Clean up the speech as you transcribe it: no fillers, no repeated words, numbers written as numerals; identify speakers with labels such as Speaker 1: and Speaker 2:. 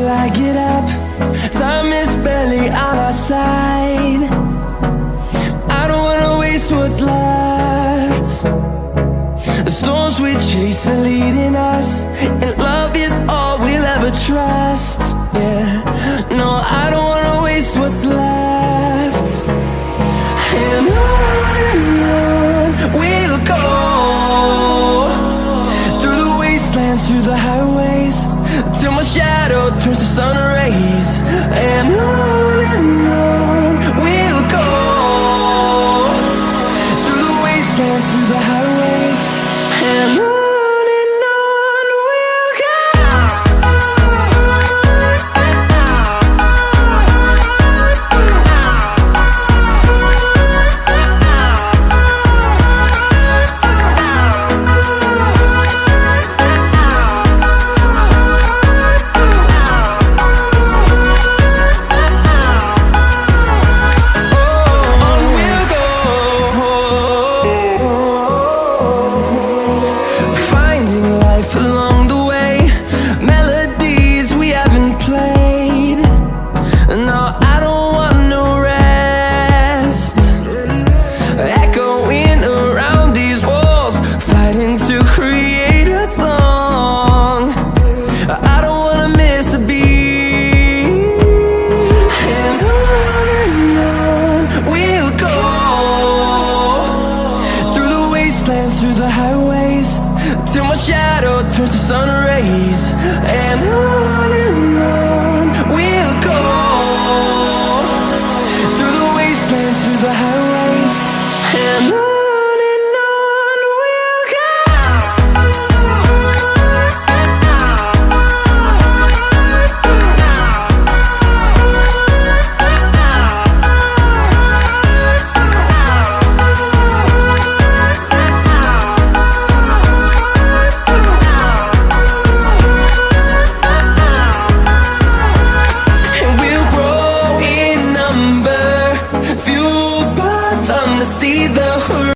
Speaker 1: till I get up. Time is barely on our side. I don't wanna waste what's left. The storms we chase are leading us, and love is all we'll ever trust. Yeah, no, I don't wanna waste what's left. And on we'll go, through the wastelands, through the highways, till my shadow turns to sun rays.